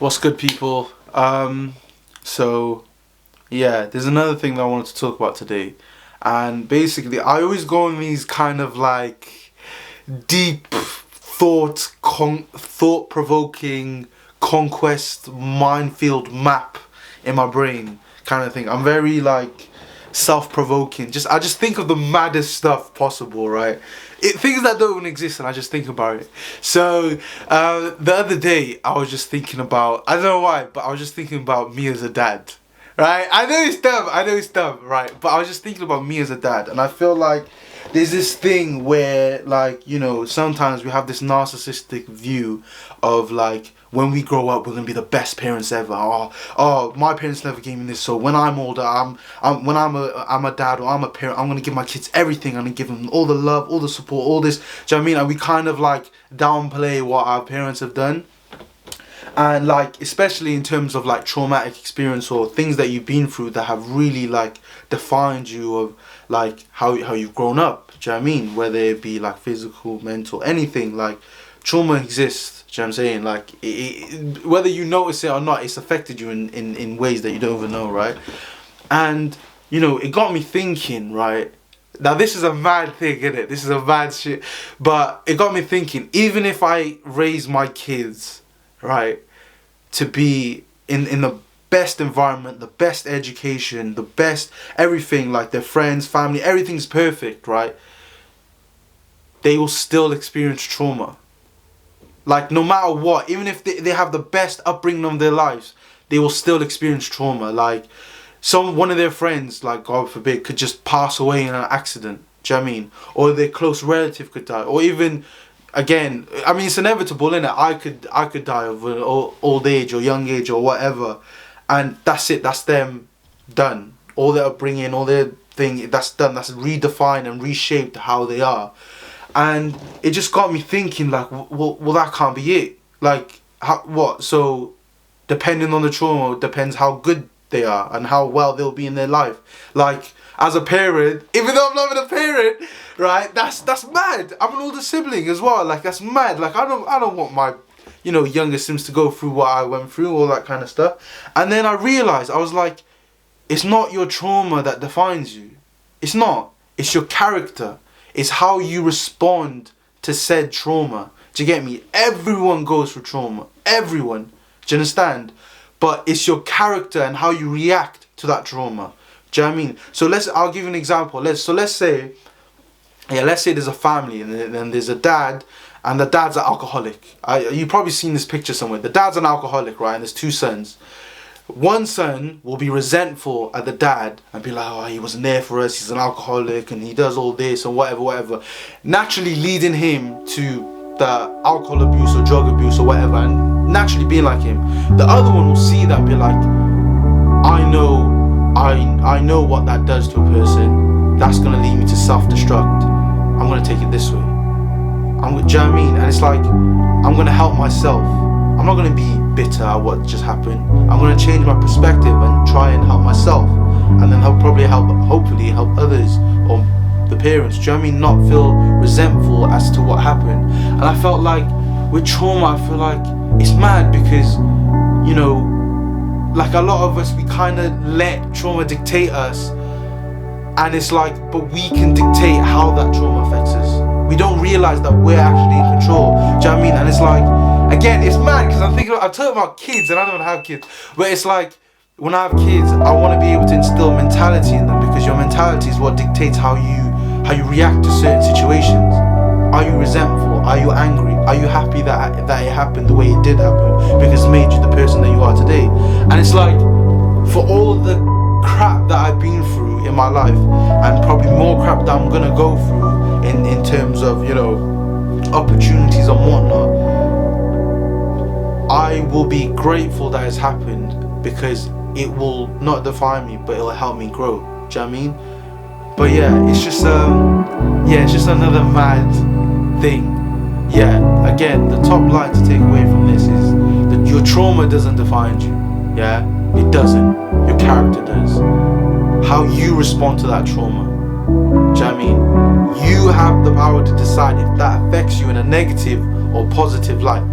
What's good, people? So yeah, there's another thing that I wanted to talk about today, and basically, I always go on these kind of like deep thought-provoking conquest minefield map in my brain kind of thing. I'm very like self-provoking. I just think of the maddest stuff possible, right? Things that don't even exist, and I just think about it. So the other day I was just thinking about, I don't know why, but I was just thinking about me as a dad, right? I know it's dumb, right? But I was just thinking about me as a dad, and I feel like there's this thing where, like, you know, sometimes we have this narcissistic view of like, when we grow up, we're gonna be the best parents ever. Oh, my parents never gave me this, so when I'm older, I'm a dad or I'm a parent, I'm gonna give my kids everything. I'm gonna give them all the love, all the support, all this. Do you know what I mean? And we kind of like downplay what our parents have done, and like especially in terms of like traumatic experience or things that you've been through that have really like defined you, of like how you've grown up. Do you know what I mean? Whether it be like physical, mental, anything, like trauma exists. Do you know what I'm saying? Like, whether you notice it or not, it's affected you in ways that you don't even know, right? And, you know, it got me thinking, right? Now, this is a mad thing, isn't it? This is a mad shit. But it got me thinking, even if I raise my kids, right, to be in the best environment, the best education, the best everything, like their friends, family, everything's perfect, right? They will still experience trauma. Like, no matter what, even if they have the best upbringing of their lives, they will still experience trauma. Like, one of their friends, like, God forbid, could just pass away in an accident. Do you know what I mean? Or their close relative could die. Or even, again, I mean, it's inevitable, innit? I could die of an old age or young age or whatever. And that's it. That's them done. All their upbringing, all their thing, that's done. That's redefined and reshaped how they are. And it just got me thinking, like, well, that can't be it. Like, what? So, depending on the trauma, depends how good they are and how well they'll be in their life. Like, as a parent, even though I'm not even a parent, right? That's mad. I'm an older sibling as well. Like, that's mad. Like, I don't want my, you know, younger siblings to go through what I went through, all that kind of stuff. And then I realized, I was like, it's not your trauma that defines you. It's not. It's your character. It's how you respond to said trauma. Do you get me? Everyone goes through trauma. Everyone. Do you understand? But it's your character and how you react to that trauma. Do you know what I mean? So I'll give you an example. Let's say there's a family and then there's a dad, and the dad's an alcoholic. You've probably seen this picture somewhere. The dad's an alcoholic, right? And there's two sons. One son will be resentful at the dad and be like, oh, he wasn't there for us, he's an alcoholic and he does all this and whatever, naturally leading him to the alcohol abuse or drug abuse or whatever, and naturally being like him. The other one will see that and be like, I know what that does to a person. That's gonna lead me to self-destruct. I'm gonna take it this way. Do you know what I mean? And it's like, I'm gonna help myself. I'm not going to be bitter at what just happened. I'm going to change my perspective and try and help myself. And then hopefully help others or the parents. Do you know what I mean? Not feel resentful as to what happened. And I felt like with trauma, I feel like it's mad because, you know, like a lot of us, we kind of let trauma dictate us. And it's like, but we can dictate how that trauma affects us. We don't realize that we're actually in control. Do you know what I mean? And it's like, again, it's mad because I'm talking about kids and I don't have kids. But it's like, when I have kids, I want to be able to instill mentality in them, because your mentality is what dictates how you react to certain situations. Are you resentful? Are you angry? Are you happy that it happened the way it did happen, because it made you the person that you are today? And it's like, for all the crap that I've been through in my life, and probably more crap that I'm gonna go through in terms of, you know, opportunities and whatnot, I will be grateful that it's happened, because it will not define me, but it will help me grow. Do you know what I mean? But yeah, it's just another mad thing. Yeah, again, the top line to take away from this is that your trauma doesn't define you. Yeah, it doesn't. Your character does. How you respond to that trauma. Do you know what I mean? You have the power to decide if that affects you in a negative or positive light.